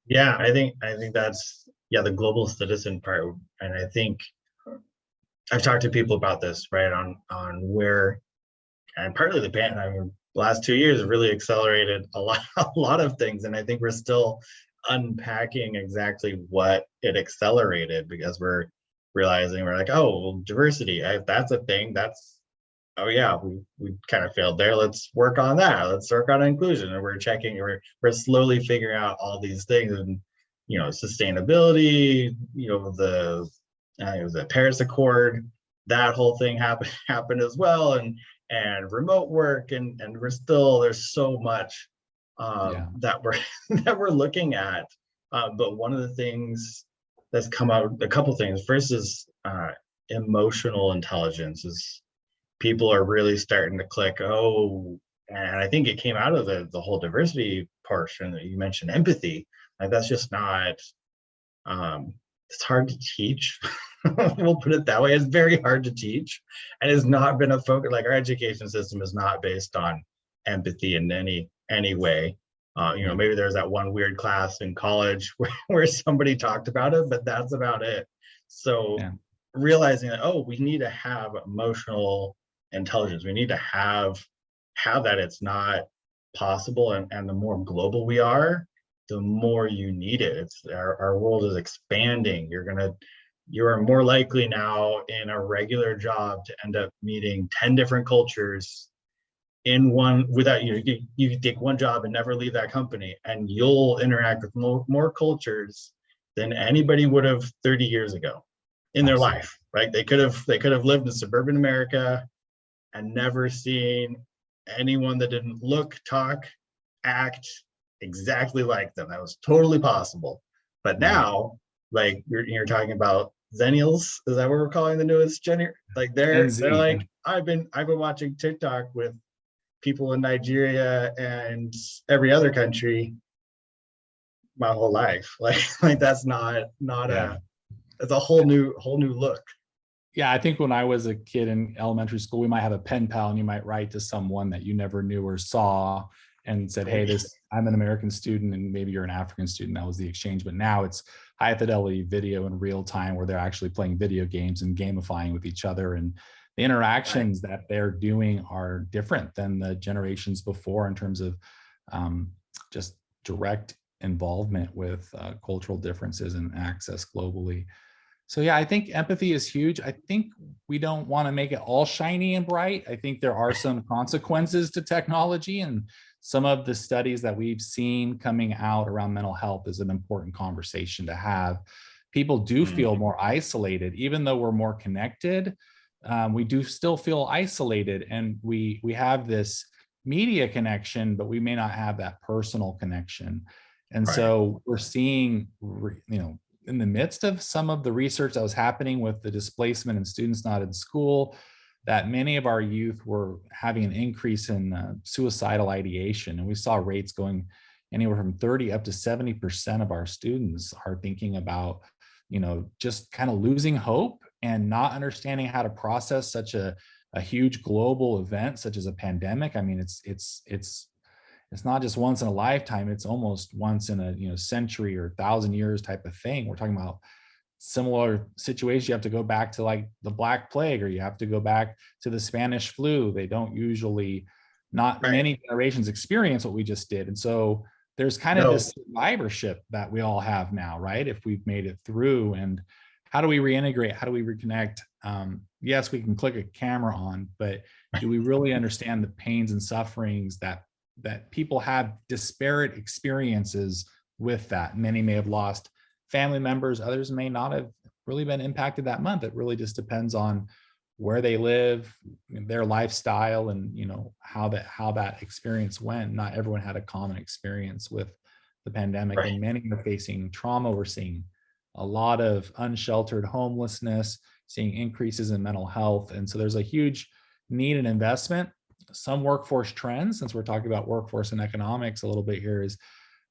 Yeah, I think that's, yeah, the global citizen part. And I think I've talked to people about this, right? On where, and partly the band, I mean, the last 2 years have really accelerated a lot a lot of things. And I think we're still unpacking exactly what it accelerated, because we're realizing we're like, oh, well, diversity, that's a thing. That's, oh yeah, we kind of failed there. Let's work on that. Let's work on inclusion. And we're checking, we're slowly figuring out all these things. And sustainability, it was the Paris Accord, that whole thing happened as well. And remote work, and we're still, there's so much Yeah. that we're that we're looking at. But one of the things that's come out, a couple things. First is emotional intelligence. Is People are really starting to click. Oh, and I think it came out of the whole diversity portion that you mentioned, empathy. Like, that's just not. It's hard to teach. We'll put it that way. It's very hard to teach, and it's not been a focus. Like, our education system is not based on empathy in any way. Yeah. Maybe there's that one weird class in college where somebody talked about it, but that's about it. So Yeah. realizing that, oh, we need to have emotional intelligence. We need to have that. It's not possible, and the more global we are, the more you need it. It's our world is expanding. You are more likely now in a regular job to end up meeting 10 different cultures in one, without you can take one job and never leave that company, and you'll interact with more cultures than anybody would have 30 years ago in their Absolutely. life, right? They could have lived in suburban America and never seen anyone that didn't look, talk, act exactly like them. That was totally possible. But Right. now, like, you're talking about Zennials, is that what we're calling the newest gener? Like, Gen they're Z. like, I've been watching TikTok with people in Nigeria and every other country my whole life. Like that's not Yeah. a it's a whole new look. Yeah, I think when I was a kid in elementary school, we might have a pen pal and you might write to someone that you never knew or saw and said, hey, Right. this, I'm an American student and maybe you're an African student. That was the exchange. But now it's high fidelity video in real time where they're actually playing video games and gamifying with each other. And the Right. interactions that they're doing are different than the generations before in terms of just direct involvement with cultural differences and access globally. So yeah, I think empathy is huge. I think we don't want to make it all shiny and bright. I think there are some consequences to technology, and some of the studies that we've seen coming out around mental health is an important conversation to have. People do Mm, feel more isolated, even though we're more connected. We do still feel isolated, and we have this media connection, but we may not have that personal connection. And right. so we're seeing, in the midst of some of the research that was happening with the displacement and students not in school, that many of our youth were having an increase in suicidal ideation. And we saw rates going anywhere from 30 up to 70% of our students are thinking about, just kind of losing hope and not understanding how to process such a huge global event such as a pandemic. I mean, it's not just once in a lifetime, it's almost once in a century or 1,000 years type of thing. We're talking about similar situations. You have to go back to like the Black Plague, or you have to go back to the Spanish flu. They don't usually, not Right. many generations experience what we just did. And so there's kind of No. this survivorship that we all have now, right? If we've made it through. And how do we reintegrate? How do we reconnect? Yes, we can click a camera on, but do we really understand the pains and sufferings that people have disparate experiences with that? Many may have lost family members, others may not have really been impacted that month. It really just depends on where they live, their lifestyle, and how that experience went. Not everyone had a common experience with the pandemic, Right. and many are facing trauma. We're seeing a lot of unsheltered homelessness, seeing increases in mental health. And so there's a huge need and investment. Some workforce trends, since we're talking about workforce and economics a little bit here, is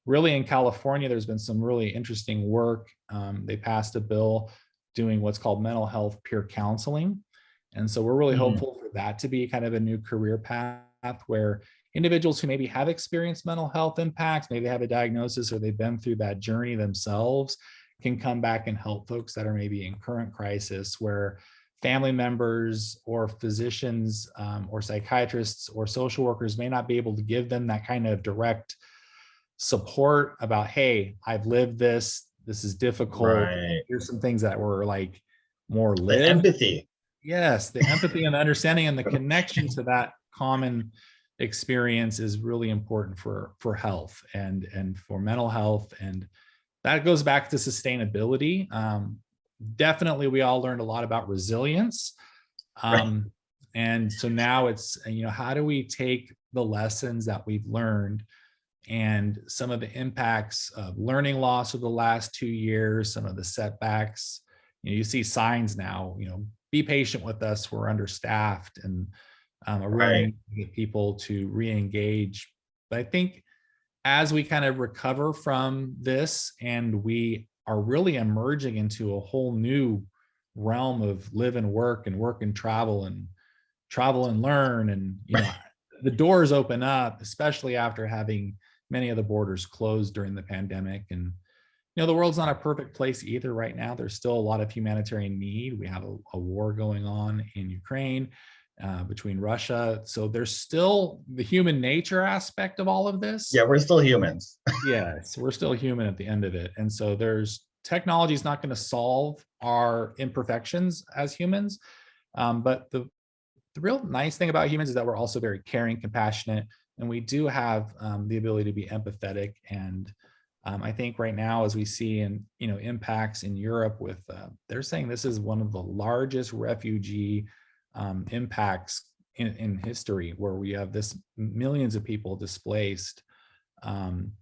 really in California. There's been some really interesting work. They passed a bill doing what's called mental health peer counseling. And so we're really Mm, hopeful for that to be kind of a new career path where individuals who maybe have experienced mental health impacts, maybe have a diagnosis or they've been through that journey themselves, can come back and help folks that are maybe in current crisis, where family members or physicians or psychiatrists or social workers may not be able to give them that kind of direct support about, hey, I've lived this, this is difficult, Right. here's some things that were like more The lived. empathy. Yes, the empathy and the understanding and the connection to that common experience is really important for health and for mental health. And that goes back to sustainability. Definitely, we all learned a lot about resilience. Right. And so now it's, how do we take the lessons that we've learned and some of the impacts of learning loss of the last 2 years, some of the setbacks. You see signs now, be patient with us, we're understaffed, and a real Right. need to get people to re-engage. But I think as we kind of recover from this and we are really emerging into a whole new realm of live and work and travel and learn, and the doors open up, especially after having many of the borders closed during the pandemic. And the world's not a perfect place either right now. There's still a lot of humanitarian need. We have a war going on in Ukraine between Russia. So there's still the human nature aspect of all of this. Yeah, we're still humans. Yes, we're still human at the end of it. And so technology is not going to solve our imperfections as humans. But the real nice thing about humans is that we're also very caring, compassionate, and we do have the ability to be empathetic. And I think right now, as we see in impacts in Europe, with they're saying this is one of the largest refugee impacts in history, where we have this millions of people displaced. And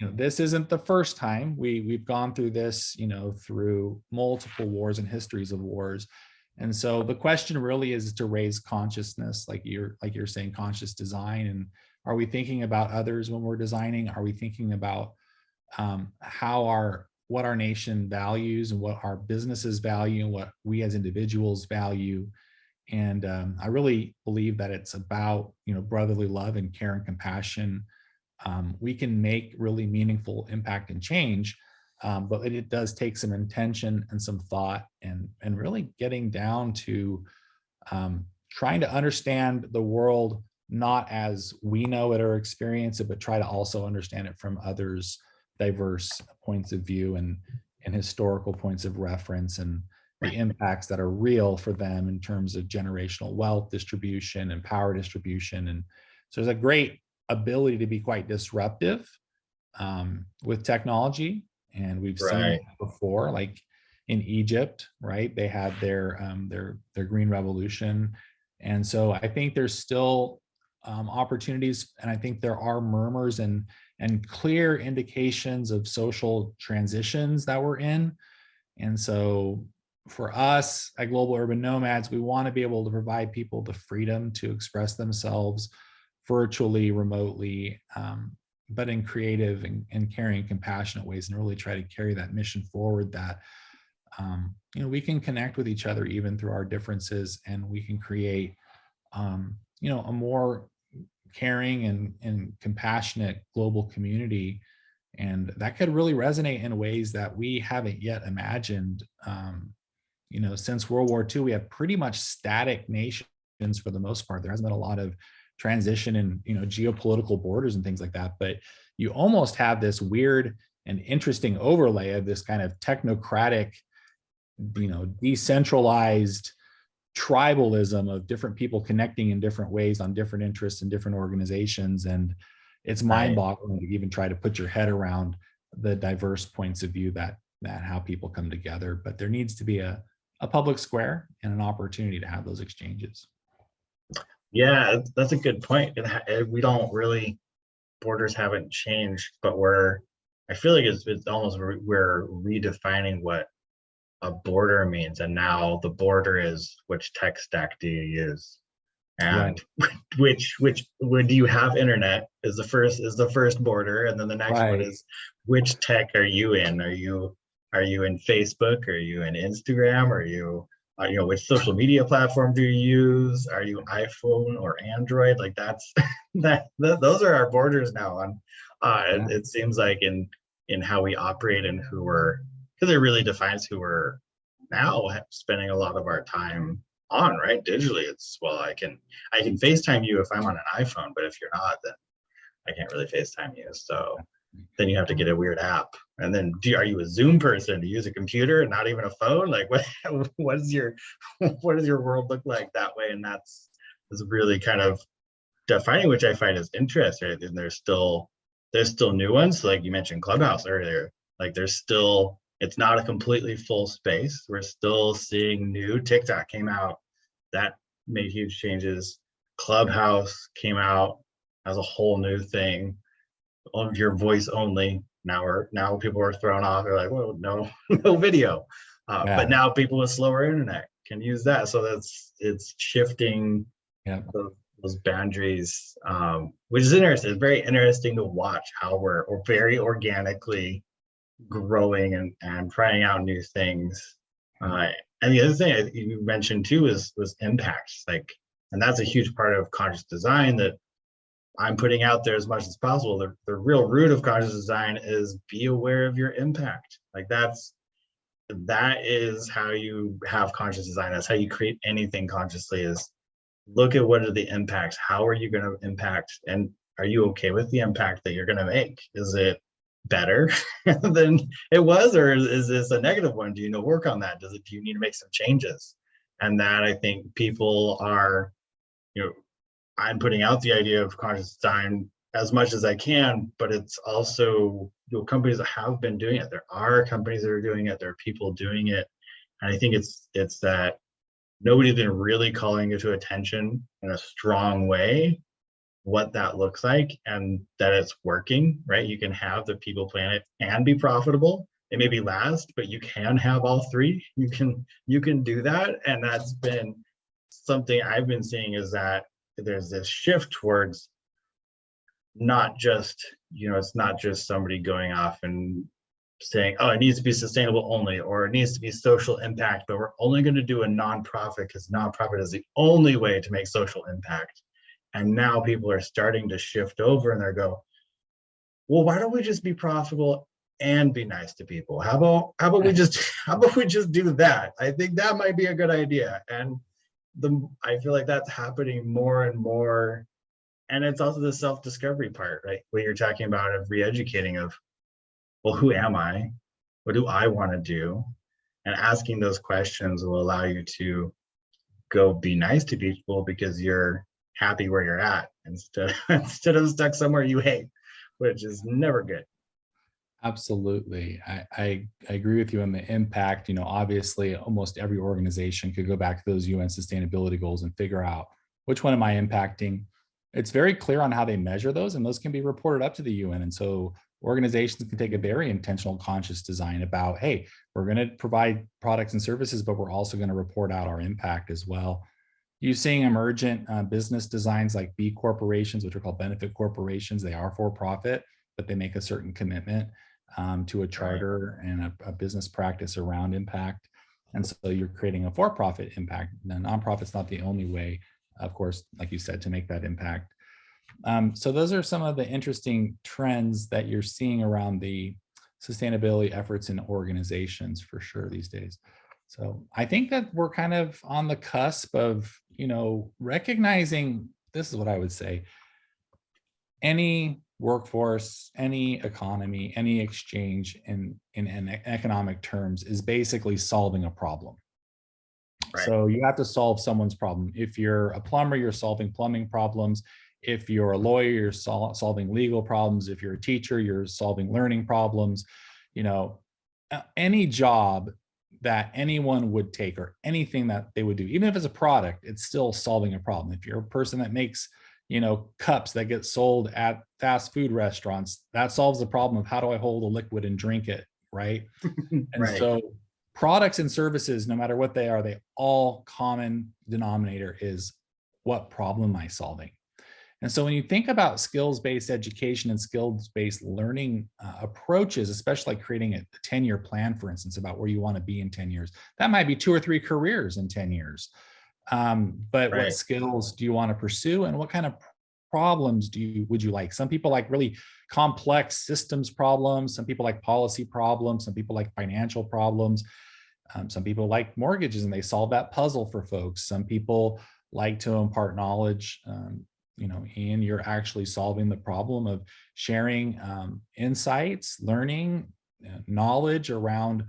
this isn't the first time. We've gone through this, through multiple wars and histories of wars. And so the question really is to raise consciousness, like you're saying, conscious design. And are we thinking about others when we're designing? Are we thinking about what our nation values and what our businesses value and what we as individuals value? And I really believe that it's about brotherly love and care and compassion. We can make really meaningful impact and change. But it does take some intention and some thought and really getting down to trying to understand the world not as we know it or experience it, but try to also understand it from others' diverse points of view and historical points of reference, and the impacts that are real for them in terms of generational wealth distribution and power distribution. And so there's a great ability to be quite disruptive with technology. And we've seen it before, like in Egypt, right? They had their green revolution. And so I think there's still opportunities, and I think there are murmurs and clear indications of social transitions that we're in. And so for us at Global Urban Nomads, we want to be able to provide people the freedom to express themselves virtually, remotely, but in creative and caring, compassionate ways, and really try to carry that mission forward, that we can connect with each other even through our differences, and we can create a more caring and compassionate global community. And that could really resonate in ways that we haven't yet imagined. Since World War II, we have pretty much static nations for the most part. There hasn't been a lot of transition in geopolitical borders and things like that, but you almost have this weird and interesting overlay of this kind of technocratic, decentralized tribalism of different people connecting in different ways on different interests and different organizations. And it's mind-boggling to even try to put your head around the diverse points of view that how people come together. But there needs to be a public square and an opportunity to have those exchanges. Yeah, that's a good point. We don't really, borders haven't changed, but I feel like it's almost, we're redefining what a border means. And now the border is, which tech stack do you use? And which do you have internet is the first border. And then the next one is, which tech are you in? Are you in Facebook? Are you in Instagram? Are you which social media platform do you use? Are you iPhone or Android? Like that's those are our borders now on it seems like in how we operate and who we're, because it really defines who we're now spending a lot of our time on, right? Digitally. It's, well, I can FaceTime you if I'm on an iPhone, but if you're not, then I can't really FaceTime you. So then you have to get a weird app. And then are you a Zoom person? Do you use a computer and not even a phone? Like what does your world look like that way? And that's really kind of defining, which I find is interesting. Right? And there's still new ones. Like you mentioned Clubhouse earlier. Like it's not a completely full space. We're still seeing new. TikTok came out, that made huge changes. Clubhouse came out as a whole new thing of your voice only. Now people are thrown off. They're like, well, no, no video. But now people with slower internet can use that. So it's shifting those boundaries, which is interesting. It's very interesting to watch how we're very organically growing and trying out new things. And the other thing you mentioned too was impacts. Like, and that's a huge part of conscious design that I'm putting out there as much as possible. The real root of conscious design is be aware of your impact. Like that is how you have conscious design. That's how you create anything consciously, is look at what are the impacts. How are you going to impact? And are you okay with the impact that you're going to make? Is it better than it was, or is this a negative one? Do you need to work on that? Do you need to make some changes? And that, I think people are, I'm putting out the idea of conscious design as much as I can, but it's also, companies that have been doing it. There are companies that are doing it. There are people doing it. And I think it's that nobody's been really calling it to attention in a strong way, what that looks like, and that it's working, right? You can have the people planet and be profitable. It may be last, but you can have all three. You can do that. And that's been something I've been seeing, is that there's this shift towards not just, it's not just somebody going off and saying, oh, it needs to be sustainable only, or it needs to be social impact, but we're only going to do a nonprofit because nonprofit is the only way to make social impact. And now people are starting to shift over and they go, well, why don't we just be profitable and be nice to people? How about we just do that? I think that might be a good idea. And I feel like that's happening more and more. And it's also the self-discovery part, right? When you're talking about of re-educating of, well, who am I? What do I want to do? And asking those questions will allow you to go be nice to people because you're happy where you're at instead of stuck somewhere you hate, which is never good. Absolutely. I agree with you on the impact. Obviously almost every organization could go back to those UN sustainability goals and figure out which one am I impacting. It's very clear on how they measure those, and those can be reported up to the UN. And so organizations can take a very intentional conscious design about, hey, we're going to provide products and services, but we're also going to report out our impact as well. You're seeing emergent business designs like B corporations, which are called benefit corporations. They are for profit, but they make a certain commitment to a charter and a business practice around impact. And so you're creating a for-profit impact. The nonprofit's not the only way, of course, like you said, to make that impact. So those are some of the interesting trends that you're seeing around the sustainability efforts in organizations for sure these days. So I think that we're kind of on the cusp of, recognizing, this is what I would say, any workforce, any economy, any exchange in economic terms is basically solving a problem. Right. So you have to solve someone's problem. If you're a plumber, you're solving plumbing problems. If you're a lawyer, you're solving legal problems. If you're a teacher, you're solving learning problems. Any job that anyone would take, or anything that they would do, even if it's a product, it's still solving a problem. If you're a person that makes, cups that get sold at fast food restaurants, that solves the problem of how do I hold a liquid and drink it, right? And so products and services, no matter what they are, they all common denominator is, what problem am I solving? And so when you think about skills-based education and skills-based learning approaches, especially like creating a 10-year plan, for instance, about where you want to be in 10 years, that might be 2 or 3 careers in 10 years. But what Right. skills do you want to pursue, and what kind of problems would you like? Some people like really complex systems problems. Some people like policy problems. Some people like financial problems. Some people like mortgages and they solve that puzzle for folks. Some people like to impart knowledge. Ian, you're actually solving the problem of sharing insights, learning, knowledge around,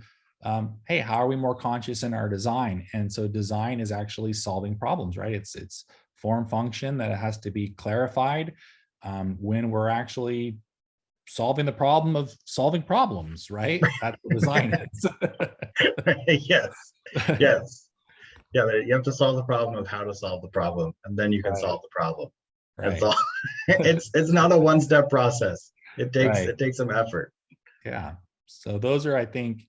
hey, how are we more conscious in our design? And so design is actually solving problems, right? It's form function that it has to be clarified when we're actually solving the problem of solving problems, right? That's what design is. Yes. Yes. Yeah, but you have to solve the problem of how to solve the problem, and then you can Right. solve the problem. That's Right. all. It's not a one-step process. It Right. takes some effort. Yeah. So those are, I think,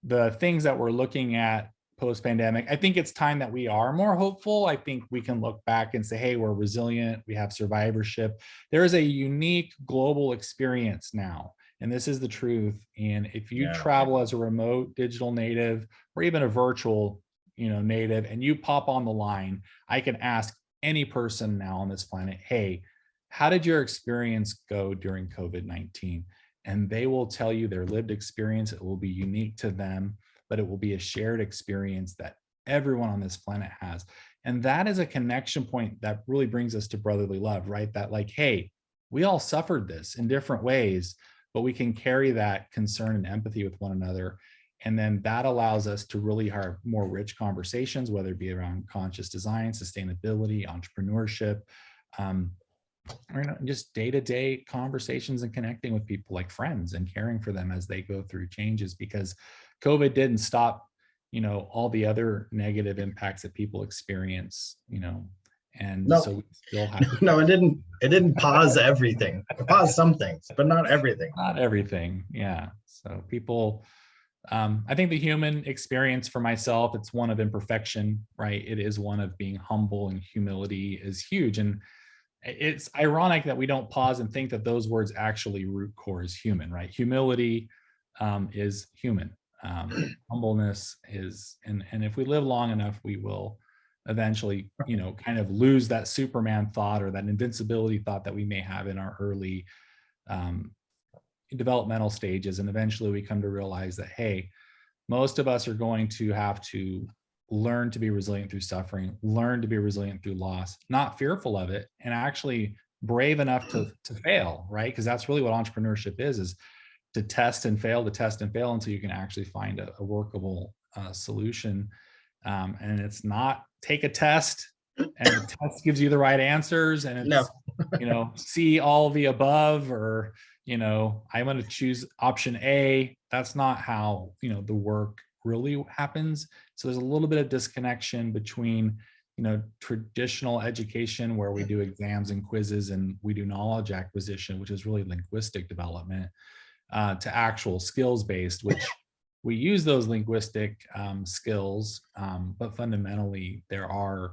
the things that we're looking at post-pandemic. I think it's time that we are more hopeful. I think we can look back and say, hey, we're resilient, we have survivorship. There is a unique global experience now, and this is the truth. And if you Yeah. travel as a remote digital native or even a virtual, native, and you pop on the line, I can ask any person now on this planet, hey, how did your experience go during COVID-19? And they will tell you their lived experience. It will be unique to them, but it will be a shared experience that everyone on this planet has. And that is a connection point that really brings us to brotherly love, right? That like, hey, we all suffered this in different ways, but we can carry that concern and empathy with one another. And then that allows us to really have more rich conversations, whether it be around conscious design, sustainability, entrepreneurship, or just day-to-day conversations and connecting with people like friends and caring for them as they go through changes, because COVID didn't stop, all the other negative impacts that people experience, and No, so we still have to no, it didn't pause everything. It paused some things, but not everything. not everything. Yeah. So people, I think the human experience for myself, it's one of imperfection, right? It is one of being humble, and humility is huge. And it's ironic that we don't pause and think that those words actually root core is human, right? Humility is human. Humbleness is, and if we live long enough, we will eventually, kind of lose that Superman thought or that invincibility thought that we may have in our early um, developmental stages. And eventually we come to realize that, hey, most of us are going to have to learn to be resilient through suffering, learn to be resilient through loss, not fearful of it, and actually brave enough to fail, right? Because that's really what entrepreneurship is to test and fail until you can actually find a workable solution. And it's not take a test and the test gives you the right answers, and No. it's, see all the above, or, I'm going to choose option A. That's not how, the work really happens. So there's a little bit of disconnection between, traditional education where we do exams and quizzes and we do knowledge acquisition, which is really linguistic development, to actual skills based, which we use those linguistic skills, but fundamentally there are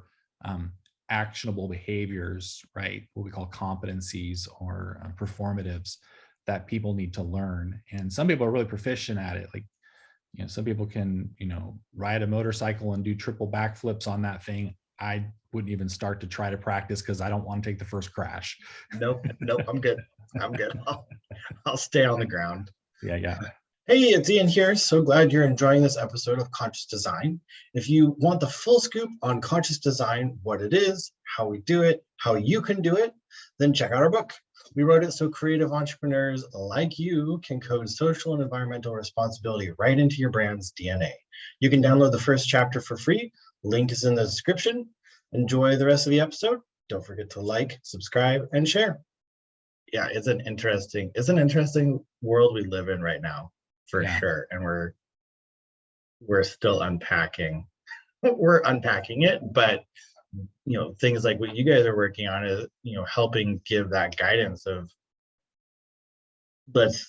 actionable behaviors, right? What we call competencies or performatives that people need to learn. And some people are really proficient at it. Like, some people can, ride a motorcycle and do triple backflips on that thing. I wouldn't even start to try to practice because I don't want to take the first crash. Nope. I'm good. I'll stay on the ground. Yeah. Hey, it's Ian here. So glad you're enjoying this episode of Conscious Design. If you want the full scoop on conscious design, what it is, how we do it, how you can do it, then check out our book. We wrote it so creative entrepreneurs like you can code social and environmental responsibility right into your brand's DNA. You can download the first chapter for free. Link is in the description. Enjoy the rest of the episode. Don't forget to like, subscribe, and share. Yeah, it's an interesting world we live in right now, for sure. And we're still unpacking. We're unpacking it, but things like what you guys are working on is, helping give that guidance of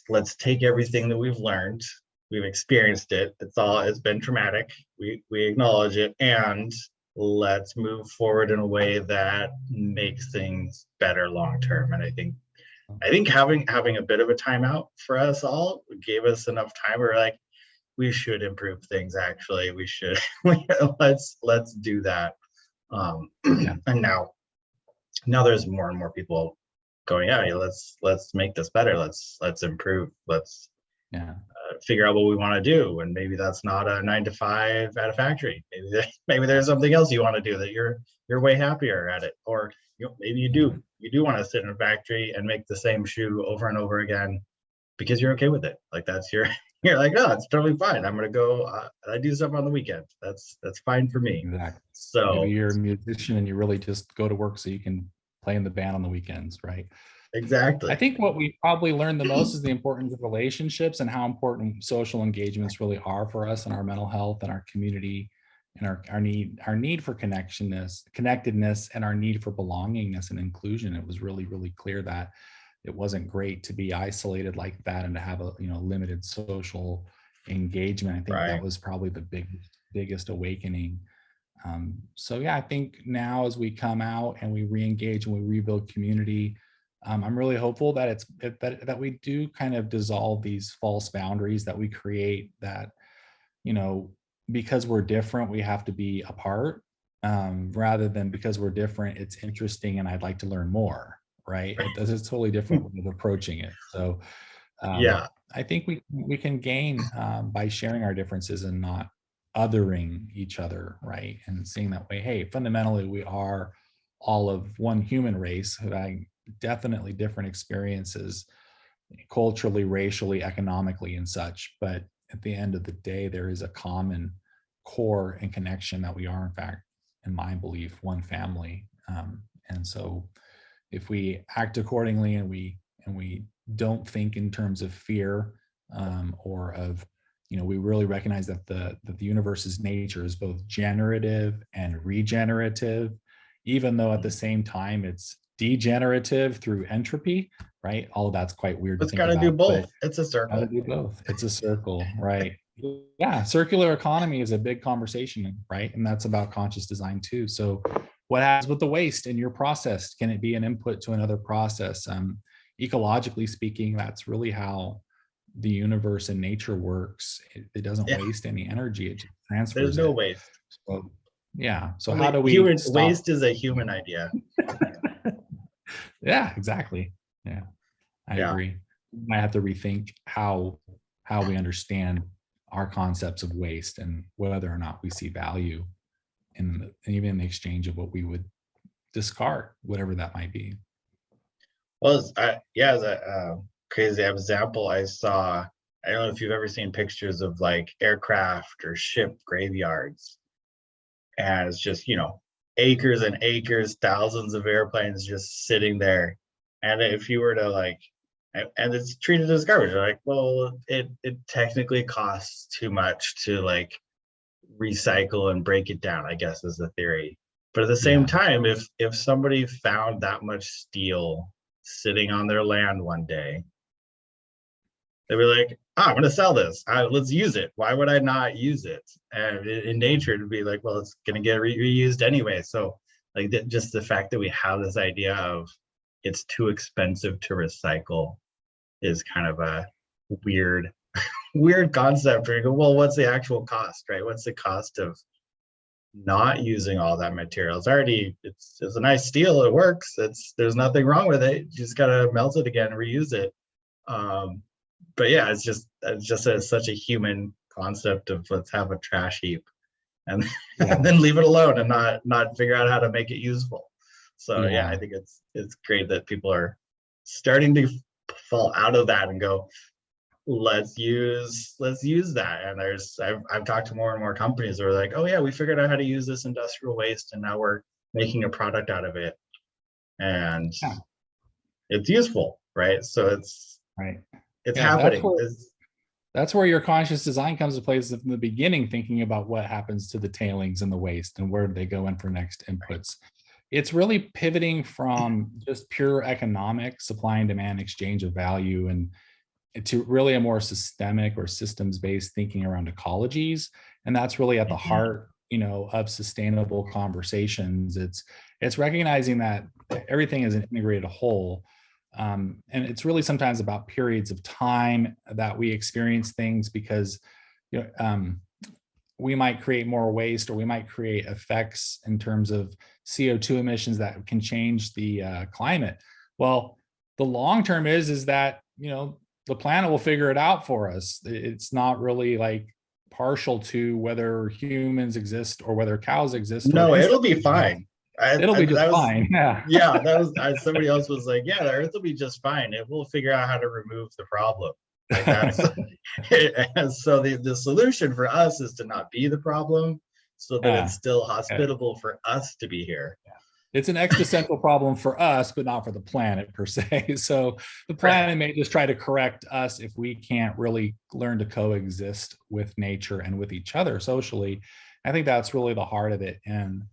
let's take everything that we've learned, we've experienced it. It's been traumatic. We acknowledge it, and let's move forward in a way that makes things better long term. And I think having a bit of a timeout for us all gave us enough time. We're like, we should improve things. Actually, we should. Let's do that. Yeah. And now there's more and more people going, yeah, let's make this better. Let's improve. Let's Yeah. figure out what we want to do. And maybe that's not a 9 to 5 at a factory. Maybe there's something else you want to do that you're way happier at it. Or maybe you do want to sit in a factory and make the same shoe over and over again because you're okay with it. Like that's you're like, no, it's totally fine. I'm gonna go. I do stuff on the weekend. That's fine for me. Exactly. Maybe So you're a musician and you really just go to work so you can play in the band on the weekends, right? I exactly, think what we probably learned the most is the importance of relationships and how important social engagements really are for us and our mental health and our community and our need for connectedness, and our need for belongingness and inclusion. It was really, really clear that it wasn't great to be isolated like that and to have a limited social engagement. I think that right. was probably the biggest awakening. So yeah, I think now as we come out and we re-engage and we rebuild community, I'm really hopeful that that we do kind of dissolve these false boundaries that we create, that because we're different we have to be apart, rather than because we're different it's interesting and I'd like to learn more, right? It's totally different way of approaching it. So Yeah, I think we can gain by sharing our differences and not othering each other, right? And seeing that way, hey, fundamentally we are all of one human race who have definitely different experiences culturally, racially, economically, and such. But at the end of the day, there is a common core and connection that we are, in fact, in my belief, one family. And so if we act accordingly and we don't think in terms of fear, or of we really recognize that the universe's nature is both generative and regenerative, even though at the same time it's degenerative through entropy, right? All of that's quite weird to it's think got to do about, but both. It's a how to circle. do both. It's a circle, right? Yeah, circular economy is a big conversation, right? And that's about conscious design too. So what happens with the waste in your process? Can it be an input to another process? Ecologically speaking, that's really how the universe and nature works. It doesn't Yeah, waste any energy, it just there's transfers no it. waste. So yeah, so how Only do we human stop? waste is a human idea. Yeah, exactly. Yeah, I Yeah. agree. We might have to rethink how we understand our concepts of waste and whether or not we see value in even in the exchange of what we would discard, whatever that might be. Well, yeah, as a crazy example, I saw. I don't know if you've ever seen pictures of like aircraft or ship graveyards, and it's just acres and acres, thousands of airplanes just sitting there. And if you were to like, and it's treated as garbage, like, well, it technically costs too much to like recycle and break it down, I guess is the theory. But at the same Yeah, time, if somebody found that much steel sitting on their land one day, they'd be like, I'm going to sell this. Let's use it. Why would I not use it? And in nature, it'd be like, well, it's going to get reused anyway. So, like, just the fact that we have this idea of it's too expensive to recycle is kind of a weird, weird concept. Where you go, well, what's the actual cost, right? What's the cost of not using all that material? It's a nice steel. It works. There's nothing wrong with it. You just gotta melt it again, reuse it. But yeah, it's such a human concept of let's have a trash heap and, and yeah, then leave it alone and not figure out how to make it useful. So yeah, I yeah, think it's great that people are starting to fall out of that and go, let's use that. And I've talked to more and more companies that are like, oh yeah, we figured out how to use this industrial waste and now we're making a product out of it and yeah. it's useful, right? So Right. it's Yeah, happening. that's where your conscious design comes to place from the beginning, thinking about what happens to the tailings and the waste and where do they go in for next inputs. It's really pivoting from just pure economic supply and demand exchange of value and to really a more systemic or systems based thinking around ecologies. And that's really at the Mhm. heart of sustainable conversations. It's recognizing that everything is an integrated whole. And it's really sometimes about periods of time that we experience things, because we might create more waste, or we might create effects in terms of CO2 emissions that can change the climate. Well, the long term is that the planet will figure it out for us. It's not really like partial to whether humans exist or whether cows exist. No, it'll be fine. It'll be just fine. Yeah, that was somebody else was like, yeah, the Earth will be just fine. It will figure out how to remove the problem. Like that's and so the solution for us is to not be the problem, so that it's still hospitable for us to be here. It's an existential problem for us, but not for the planet per se. So the planet may just try to correct us if we can't really learn to coexist with nature and with each other socially. I think that's really the heart of it. And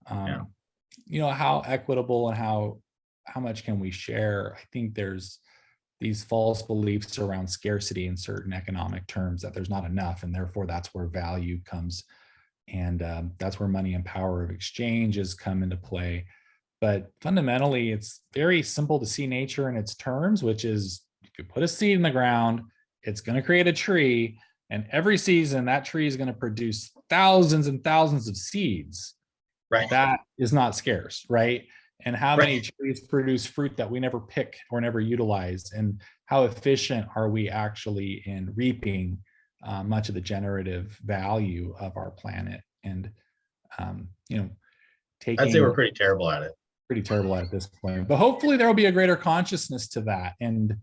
how equitable and how much can we share? I think there's these false beliefs around scarcity in certain economic terms, that there's not enough, and therefore that's where value comes. And that's where money and power of exchanges come into play. But fundamentally, it's very simple to see nature in its terms, which is you could put a seed in the ground, it's going to create a tree, and every season that tree is going to produce thousands and thousands of seeds. Right. That is not scarce, right? And how many trees produce fruit that we never pick or never utilize? And how efficient are we actually in reaping much of the generative value of our planet? And I'd say we're pretty terrible at it. Pretty terrible at this point, but hopefully there will be a greater consciousness to that, and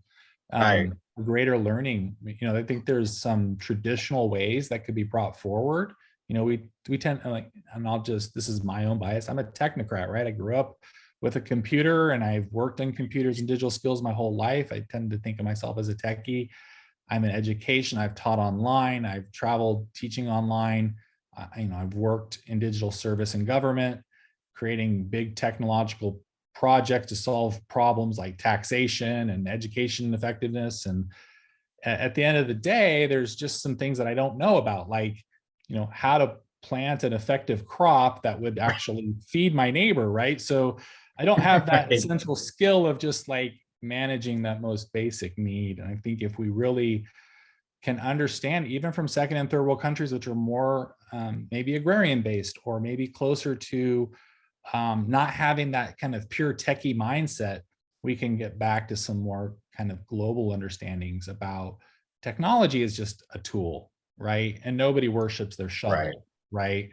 greater learning. I think there's some traditional ways that could be brought forward. We tend to this is my own bias. I'm a technocrat, right? I grew up with a computer and I've worked on computers and digital skills my whole life. I tend to think of myself as a techie. I'm in education. I've taught online. I've traveled teaching online. I've worked in digital service and government, creating big technological projects to solve problems like taxation and education effectiveness. And at the end of the day, there's just some things that I don't know about, like, how to plant an effective crop that would actually feed my neighbor, right? So I don't have that essential skill of just like managing that most basic need. And I think if we really can understand, even from second and third world countries, which are more maybe agrarian based, or maybe closer to not having that kind of pure techie mindset, we can get back to some more kind of global understandings about technology is just a tool, right? And nobody worships their shovel, right?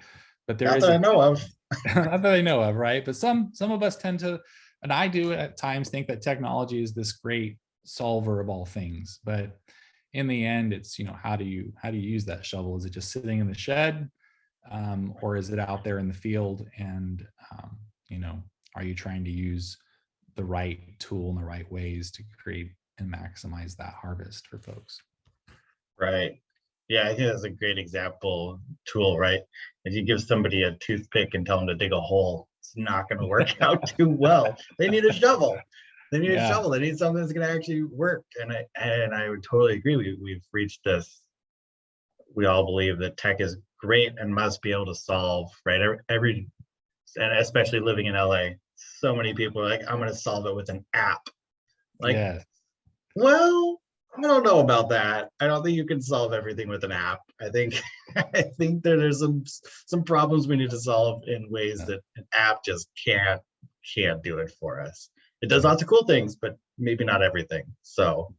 But there not is that I know of. not that I know of, right? But some of us tend to, and I do at times, think that technology is this great solver of all things. But in the end, it's how do you use that shovel? Is it just sitting in the shed, or is it out there in the field? And are you trying to use the right tool in the right ways to create and maximize that harvest for folks? Right. Yeah, I think that's a great example tool, right? If you give somebody a toothpick and tell them to dig a hole, it's not going to work out too well. They need a shovel. They need a shovel. They need something that's going to actually work. And I would totally agree. We've reached this. We all believe that tech is great and must be able to solve, right? And especially living in LA, so many people are like, I'm going to solve it with an app. Like, well, I don't know about that. I don't think you can solve everything with an app. I think there's some problems we need to solve in ways that an app just can't do it for us. It does lots of cool things, but maybe not everything. So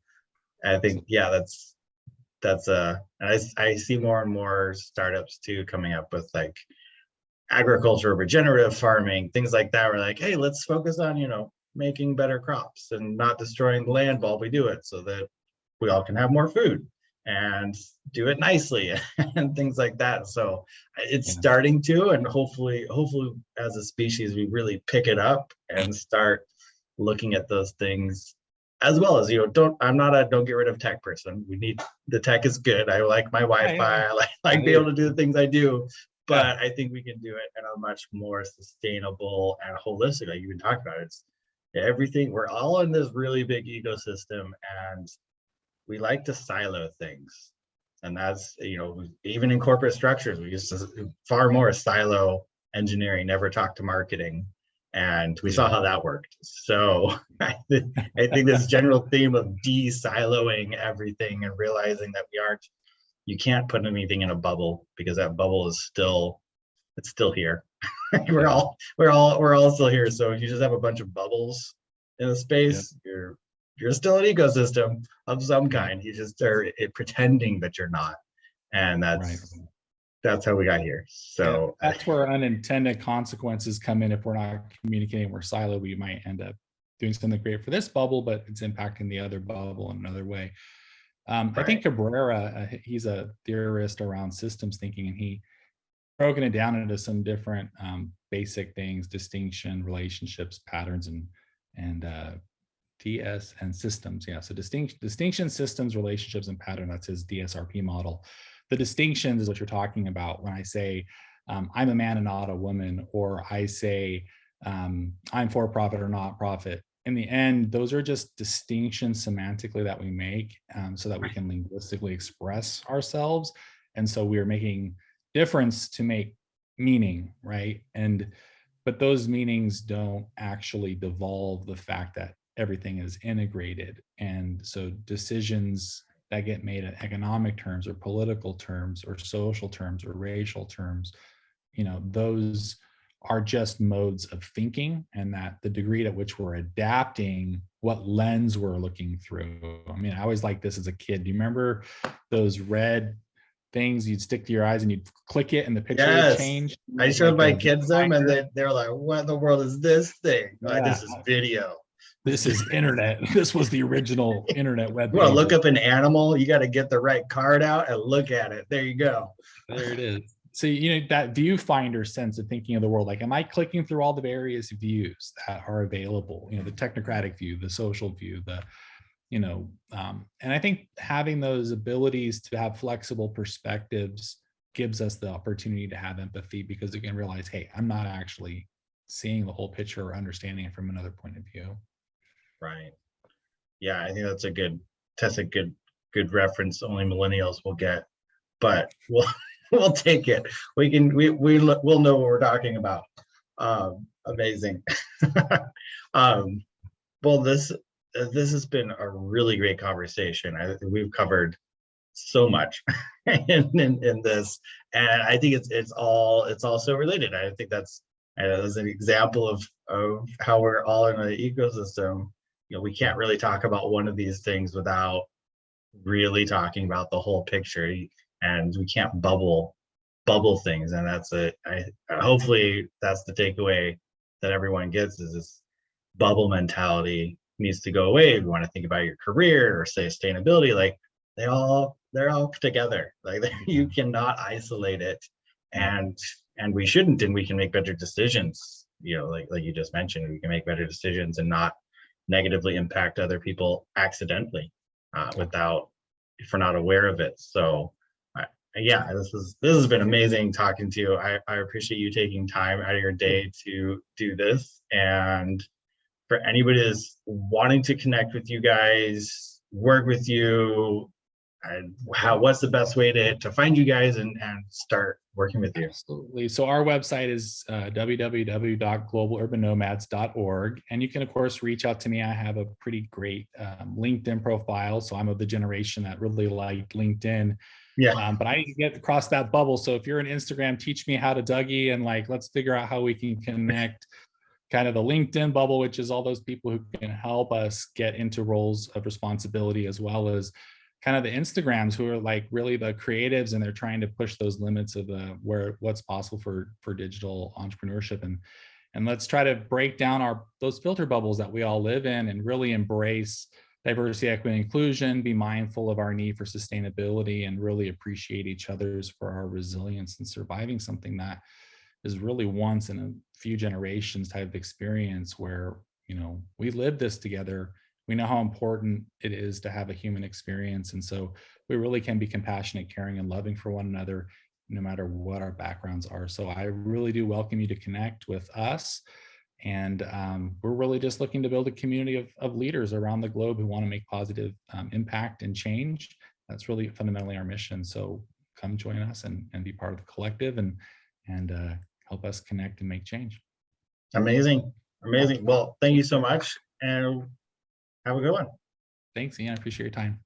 I think, that's and I see more and more startups too coming up with like agriculture, regenerative farming, things like that. We're like, hey, let's focus on making better crops and not destroying the land while we do it, so that we all can have more food and do it nicely and things like that. So it's starting to, and hopefully as a species, we really pick it up and start looking at those things, as well as, don't get rid of tech person. We need, the tech is good. I like my Wi-Fi. I like being able to do the things I do, but I think we can do it in a much more sustainable and holistic, like you've been talking about. It's everything. We're all in this really big ecosystem, and we like to silo things. And that's, even in corporate structures, we used to far more silo engineering, never talk to marketing. And we saw how that worked. So I think this general theme of de-siloing everything and realizing that you can't put anything in a bubble, because that bubble is still here. we're all still here. So if you just have a bunch of bubbles in a space, you're still an ecosystem of some kind. You just are pretending that you're not. And that's how we got here. So that's where unintended consequences come in. If we're not communicating, we're siloed, we might end up doing something great for this bubble, but it's impacting the other bubble in another way. I think Cabrera, he's a theorist around systems thinking, and he broken it down into some different basic things: distinction, relationships, patterns, and DS and systems. Yeah, so distinction, systems, relationships, and pattern. That's his DSRP model. The distinctions is what you're talking about when I say I'm a man and not a woman, or I say I'm for profit or not profit. In the end, those are just distinctions semantically that we make so that we can linguistically express ourselves. And so we are making difference to make meaning, right? But those meanings don't actually devolve the fact that everything is integrated. And so decisions that get made in economic terms or political terms or social terms or racial terms, those are just modes of thinking, and that the degree at which we're adapting what lens we're looking through. I mean, I always liked this as a kid. Do you remember those red things you'd stick to your eyes and you'd click it and the picture would change? I showed my kids them, and they're like, what in the world is this thing? Like, this is video. This is internet. This was the original internet web. You want to look up an animal, you got to get the right card out and look at it. There you go. There it is. So, that viewfinder sense of thinking of the world, like, am I clicking through all the various views that are available? The technocratic view, the social view, and I think having those abilities to have flexible perspectives gives us the opportunity to have empathy, because we can realize, hey, I'm not actually seeing the whole picture or understanding it from another point of view. Right. Yeah, I think that's a good reference. Only millennials will get, but we'll take it. We'll know what we're talking about. Amazing. Well, this has been a really great conversation. We've covered so much in this, and I think it's all so related. I think that's as an example of how we're all in an ecosystem. We can't really talk about one of these things without really talking about the whole picture, and we can't bubble things. And that's hopefully that's the takeaway that everyone gets, is this bubble mentality needs to go away. If you want to think about your career or say sustainability, like they're all together. Like you cannot isolate it, and we shouldn't, and we can make better decisions. Like you just mentioned, we can make better decisions and not negatively impact other people accidentally if we're not aware of it. So yeah, this has been amazing talking to you. I appreciate you taking time out of your day to do this. And for anybody that's wanting to connect with you guys, work with you, and what's the best way to find you guys and start working with you? Absolutely. So our website is www.globalurbanomads.org. And you can, of course, reach out to me. I have a pretty great LinkedIn profile. So I'm of the generation that really liked LinkedIn. Yeah. But I need to get across that bubble. So if you're on Instagram, teach me how to Dougie, and let's figure out how we can connect kind of the LinkedIn bubble, which is all those people who can help us get into roles of responsibility, as well as kind of the Instagrams who are really the creatives, and they're trying to push those limits of what's possible for digital entrepreneurship. And let's try to break down those filter bubbles that we all live in, and really embrace diversity, equity, and inclusion, be mindful of our need for sustainability, and really appreciate each other's for our resilience and surviving something that is really once in a few generations type of experience, where we live this together. We know how important it is to have a human experience. And so we really can be compassionate, caring, and loving for one another, no matter what our backgrounds are. So I really do welcome you to connect with us. And we're really just looking to build a community of leaders around the globe who want to make positive impact and change. That's really fundamentally our mission. So come join us and be part of the collective and help us connect and make change. Amazing. Amazing. Well, thank you so much and have a good one. Thanks, Ian. I appreciate your time.